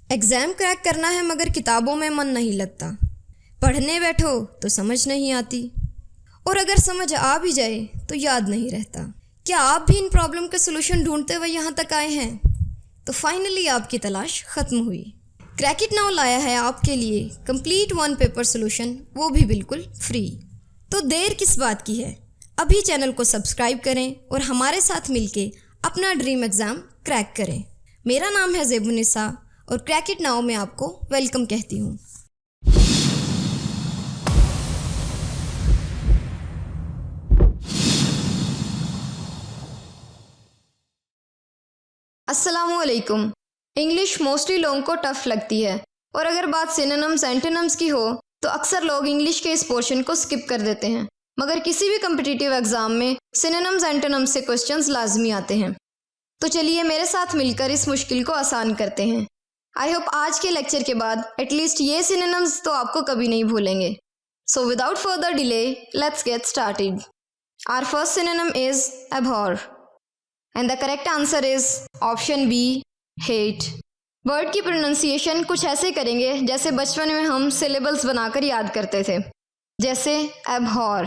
Exam crack करना है मगर किताबों में मन नहीं लगता। पढ़ने बैठो तो समझ नहीं आती, और अगर समझ आ भी जाए तो याद नहीं रहता। क्या आप भी इन प्रॉब्लम का सलूशन ढूंढते हुए यहाँ तक आए हैं? तो फाइनली आपकी तलाश ख़त्म हुई। क्रैक इट नाउ लाया है आपके लिए कंप्लीट 1 पेपर सोल्यूशन, वो भी बिल्कुल फ्री। तो देर किस बात की है, अभी चैनल को सब्सक्राइब करें और हमारे साथ मिलके अपना ड्रीम एग्ज़ाम क्रैक करें। मेरा नाम है ज़ेबुनिसा और क्रैक इट नाउ में आपको वेलकम कहती हूँ। अस्सलामुअलैकुम। इंग्लिश मोस्टली लोगों को टफ़ लगती है, और अगर बात सिनोनिम्स एंटोनिम्स की हो तो अक्सर लोग इंग्लिश के इस पोर्शन को स्किप कर देते हैं। मगर किसी भी कम्पिटिटिव एग्ज़ाम में सिनोनिम्स एंटोनिम्स से क्वेश्चंस लाजमी आते हैं। तो चलिए मेरे साथ मिलकर इस मुश्किल को आसान करते हैं। आई होप आज के लेक्चर के बाद एटलीस्ट ये सिनोनिम्स तो आपको कभी नहीं भूलेंगे। So without further delay let's get started. Our first synonym is abhor and the correct answer is option B, hate. Word की प्रोनाउंसिएशन कुछ ऐसे करेंगे जैसे बचपन में हम सिलेबल्स बनाकर याद करते थे, जैसे abhor,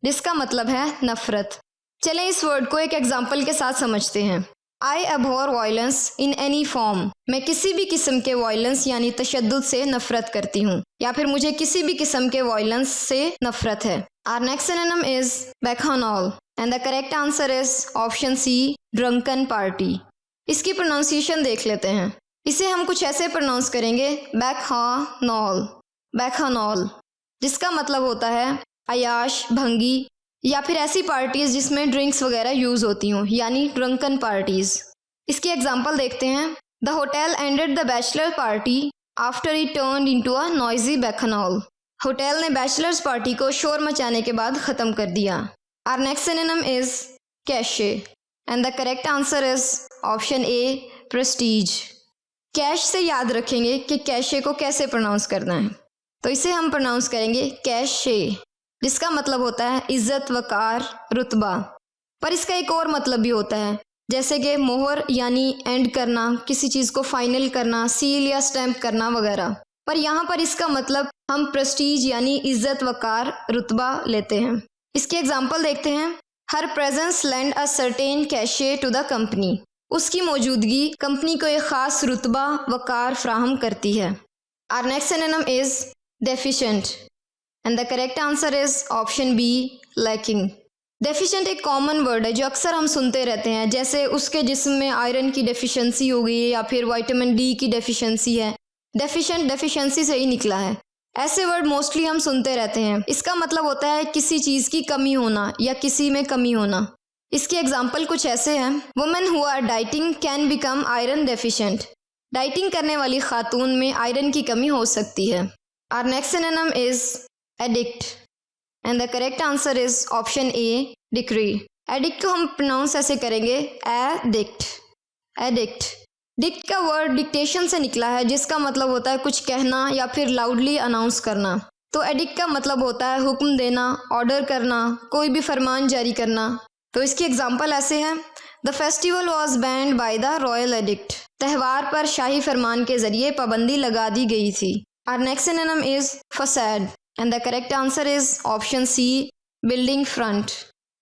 जिसका मतलब है नफरत। चलें इस वर्ड को एक एग्जाम्पल के साथ समझते हैं। आई abhor violence in any form. मैं किसी भी किस्म के वायलेंस यानी तशद्दुद से नफरत करती हूँ, या फिर मुझे किसी भी किस्म के वायलेंस से नफरत है। Our next synonym is bacchanal and the correct answer is option C, drunken party. इसकी प्रोनाउंसिएशन देख लेते हैं। इसे हम कुछ ऐसे प्रोनाउंस करेंगे bacchanal, जिसका मतलब होता है अयाश, भंगी, या फिर ऐसी पार्टीज जिसमें ड्रिंक्स वगैरह यूज़ होती हों, यानी ड्रंकन पार्टीज। इसकी एग्जांपल देखते हैं। The hotel ended the bachelor party after it turned into a noisy bacchanal। Hotel ने बैचलर्स पार्टी को शोर मचाने के बाद ख़त्म कर दिया। Our next synonym is cache and the correct answer is option A, prestige. Cash से याद रखेंगे कि कैशे को कैसे प्रोनाउंस करना है, तो इसे हम प्रोनाउंस करेंगे कैशे, जिसका मतलब होता है इज़्ज़त, वकार, रुतबा। पर इसका एक और मतलब भी होता है, जैसे कि मोहर यानी एंड करना, किसी चीज़ को फाइनल करना, सील या स्टैम्प करना वगैरह। पर यहाँ पर इसका मतलब हम प्रेस्टीज यानी इज़्ज़त, वकार, रुतबा लेते हैं। इसके एग्जाम्पल देखते हैं। Her presence lend a certain cache to the company. उसकी मौजूदगी कंपनी को एक ख़ास रुतबा, वकार फ्राहम करती है। Our next synonym is deficient and the correct answer is option B, lacking. Deficient एक कॉमन वर्ड है जो अक्सर हम सुनते रहते हैं, जैसे उसके जिस्म में आयरन की डेफिशिएंसी हो गई है या फिर विटामिन डी की डेफिशिएंसी है। डेफिशिएंट डेफिशिएंसी से ही निकला है। ऐसे वर्ड मोस्टली हम सुनते रहते हैं। इसका मतलब होता है किसी चीज़ की कमी होना या किसी में कमी होना। इसके एग्जाम्पल कुछ ऐसे हैं। Women who are dieting can become iron deficient. Dieting करने वाली खातून में आयरन की कमी हो सकती है। Our next synonym is edict and the correct answer is option A, decree. Edict को हम प्रोनाउंस ऐसे करेंगे एडिक्ट, एडिक्ट। डिक्ट का वर्ड डिक्टेशन से निकला है, जिसका मतलब होता है कुछ कहना या फिर लाउडली अनाउंस करना। तो एडिक्ट का मतलब होता है हुक्म देना, ऑर्डर करना, कोई भी फरमान जारी करना। तो इसकी एग्जाम्पल ऐसे हैं। The festival was banned by the royal addict. त्यौहार पर शाही फरमान के जरिए पाबंदी लगा दी गई थी। Our next synonym is facade and the correct answer is option C, building front.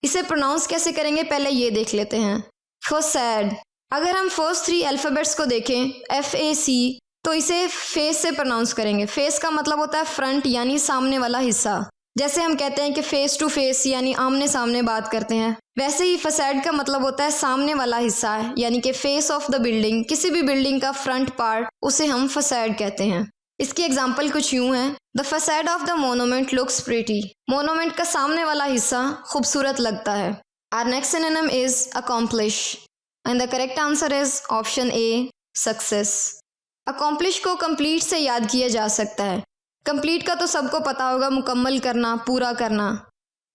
इसे प्रोनाउंस कैसे करेंगे पहले ये देख लेते हैं। फसाड, अगर हम फर्स्ट 3 अल्फ़ाबेट्स को देखें FAC, तो इसे फेस से प्रोनाउंस करेंगे। फेस का मतलब होता है फ्रंट यानी सामने वाला हिस्सा। जैसे हम कहते हैं कि फेस टू फेस यानी आमने सामने बात करते हैं, वैसे ही फसाड का मतलब होता है सामने वाला हिस्सा है, यानी कि फेस ऑफ द बिल्डिंग। किसी भी बिल्डिंग का फ्रंट पार्ट, उसे हम फसाड कहते हैं। इसकी एग्जाम्पल कुछ यूँ हैं। The facade of the monument looks pretty. Monument का सामने वाला हिस्सा खूबसूरत लगता है। Our next synonym is accomplish and the correct answer is option A, success. Accomplish को कंप्लीट से याद किया जा सकता है। कंप्लीट का तो सबको पता होगा, मुकम्मल करना, पूरा करना।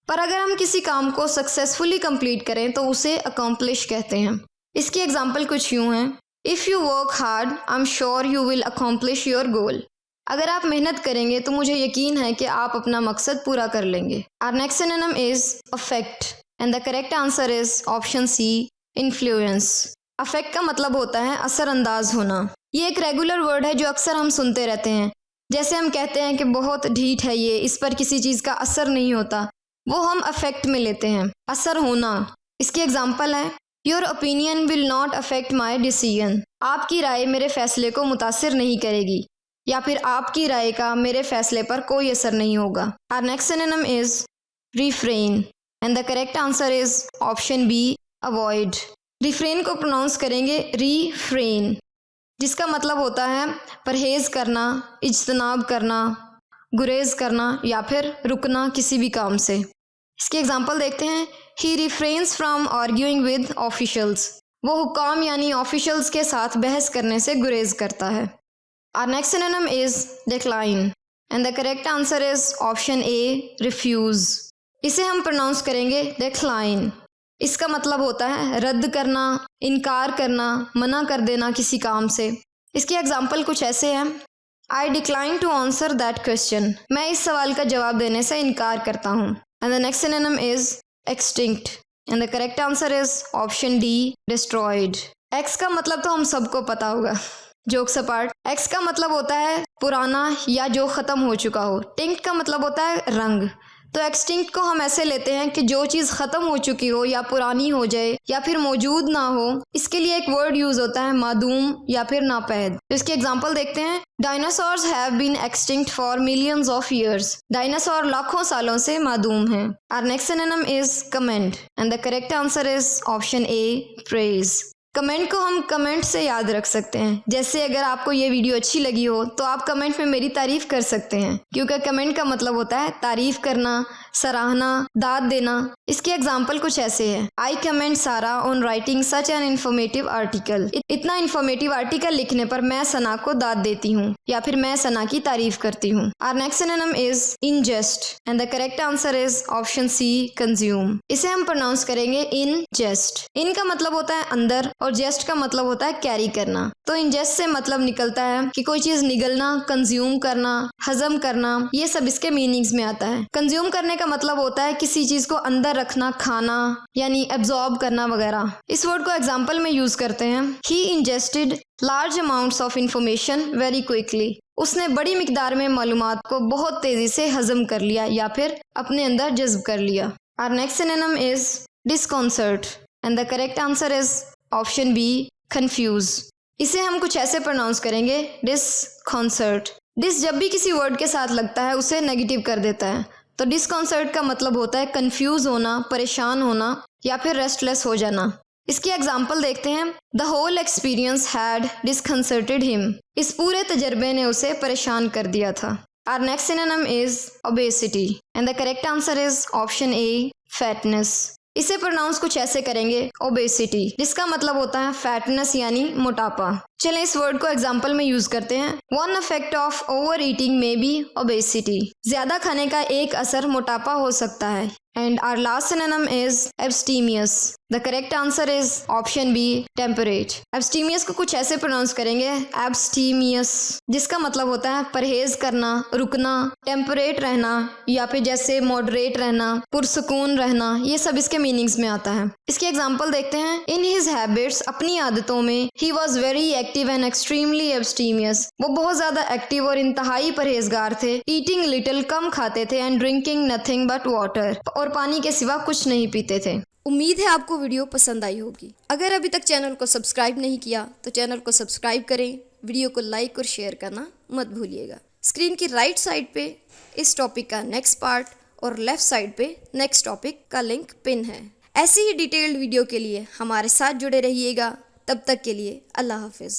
पर अगर हम किसी काम को सक्सेसफुली कंप्लीट करें तो उसे अकॉम्प्लिश कहते हैं। इसकी एग्जाम्पल कुछ यूँ हैं। If you work hard I am sure you will accomplish your goal. अगर आप मेहनत करेंगे तो मुझे यकीन है कि आप अपना मकसद पूरा कर लेंगे। Our next synonym is affect and the correct answer is option C, influence. Affect का मतलब होता है असरअंदाज होना। ये एक रेगुलर वर्ड है जो अक्सर हम सुनते रहते हैं। जैसे हम कहते हैं कि बहुत ढीठ है ये, इस पर किसी चीज़ का असर नहीं होता, वो हम अफेक्ट में लेते हैं, असर होना। इसकी एग्जांपल है your opinion will not affect my decision. आपकी राय मेरे फैसले को मुतासिर नहीं करेगी, या फिर आपकी राय का मेरे फैसले पर कोई असर नहीं होगा। Our next synonym is refrain and the correct answer is option B, avoid. Refrain को प्रोनाउंस करेंगे रीफ्रेन, जिसका मतलब होता है परहेज करना, इज्तनाब करना, गुरेज करना या फिर रुकना किसी भी काम से। इसकी एग्जांपल देखते हैं। He refrains from arguing with officials. वो हुक्काम यानी ऑफिशियल्स के साथ बहस करने से गुरेज करता है। Our next synonym is decline and the correct answer is option A, refuse. इसे हम प्रोनाउंस करेंगे डिक्लाइन। इसका मतलब होता है रद्द करना, इनकार करना, मना कर देना किसी काम से। इसकी एग्जांपल कुछ ऐसे हैं। I decline to answer that question. मैं इस सवाल का जवाब देने से इनकार करता हूँ। And the next synonym is extinct and the correct answer is option D, destroyed. X का मतलब तो हम सबको पता होगा, जोक्स अपार्ट। एक्स का मतलब होता है पुराना या जो ख़त्म हो चुका हो। टिंक्ट का मतलब होता है रंग। तो एक्सटिंक्ट को हम ऐसे लेते हैं कि जो चीज़ ख़त्म हो चुकी हो या पुरानी हो जाए या फिर मौजूद ना हो। इसके लिए एक वर्ड यूज़ होता है मादूम या फिर नापैद। तो इसकी एग्जांपल देखते हैं। Dinosaurs have been extinct for millions of years. Dinosaur लाखों सालों से मादूम हैं। Our next synonym is commend and the correct answer is option A, praise. Commend को हम कमेंट से याद रख सकते हैं। जैसे अगर आपको ये वीडियो अच्छी लगी हो तो आप कमेंट में मेरी तारीफ कर सकते हैं, क्योंकि कमेंट का मतलब होता है तारीफ करना, सराहना, दाद देना। इसके एग्जाम्पल कुछ ऐसे हैं। आई कमेंट सारा on writing such an informative article. इतना इन्फॉर्मेटिव आर्टिकल लिखने पर मैं सना को दाद देती हूँ या फिर मैं सना की तारीफ करती हूँ। Our next synonym is ingest and the correct answer is option C, consume. इसे हम प्रोनाउंस करेंगे इनजेस्ट। इन का मतलब होता है अंदर और जेस्ट का मतलब होता है कैरी करना। तो इनजेस्ट से मतलब निकलता है कि कोई चीज निगलना, कंज्यूम करना, हजम करना, ये सब इसके मीनिंग्स में आता है। कंज्यूम करने का मतलब होता है किसी चीज को अंदर रखना, खाना यानी एब्जॉर्ब करना वगैरह। इस वर्ड को एग्जाम्पल में यूज करते हैं। He ingested large amounts of information very quickly. उसने बड़ी मिकदार में मालूमात को बहुत तेजी से हजम कर लिया या फिर अपने अंदर जज्ब कर लिया। Our next synonym is disconcert and the correct answer is option B, confuse. इसे हम कुछ ऐसे प्रोनाउंस करेंगे डिस्कॉन्सर्ट। डिस जब भी किसी वर्ड के साथ लगता है उसे नेगेटिव कर देता है। तो डिस्कॉन्सर्ट का मतलब होता है कंफ्यूज होना, परेशान होना या फिर रेस्टलेस हो जाना। इसकी एग्जाम्पल देखते हैं। The whole experience had disconcerted him. इस पूरे तजर्बे ने उसे परेशान कर दिया था। Our next synonym is obesity and the correct answer is option A, fatness. इसे प्रोनाउंस कुछ ऐसे करेंगे ओबेसिटी, जिसका मतलब होता है फैटनेस यानी मोटापा। चलें इस वर्ड को एग्जाम्पल में यूज करते हैं। One effect of over eating may be obesity. ज्यादा खाने का एक असर मोटापा हो सकता है। And our last synonym is abstemious. The correct answer is option B, temperate. Abstemious को कुछ ऐसे प्रोनाउंस करेंगे एब्स्टीमियस, जिसका मतलब होता है परहेज करना, रुकना, टेम्परेट रहना या फिर जैसे मॉडरेट रहना, पुरसुकून रहना। ये सब इसके मीनिंग्स में आता है। इसके एग्जाम्पल देखते हैं। इन हिज हैबिट्स, अपनी आदतों में, he was very active and extremely abstemious. वो बहुत ज्यादा एक्टिव और इंतहाई परहेजगार थे। ईटिंग लिटिल, कम खाते थे। And drinking nothing but water, और पानी के सिवा कुछ नहीं पीते थे। उम्मीद है आपको वीडियो पसंद आई होगी। अगर अभी तक चैनल को सब्सक्राइब नहीं किया तो चैनल को सब्सक्राइब करें, वीडियो को लाइक और शेयर करना मत भूलिएगा। स्क्रीन की राइट साइड पे इस टॉपिक का नेक्स्ट पार्ट और लेफ्ट साइड पे नेक्स्ट टॉपिक का लिंक पिन है। ऐसी ही डिटेल्ड वीडियो के लिए हमारे साथ जुड़े रहिएगा। तब तक के लिए अल्लाह हाफिज़।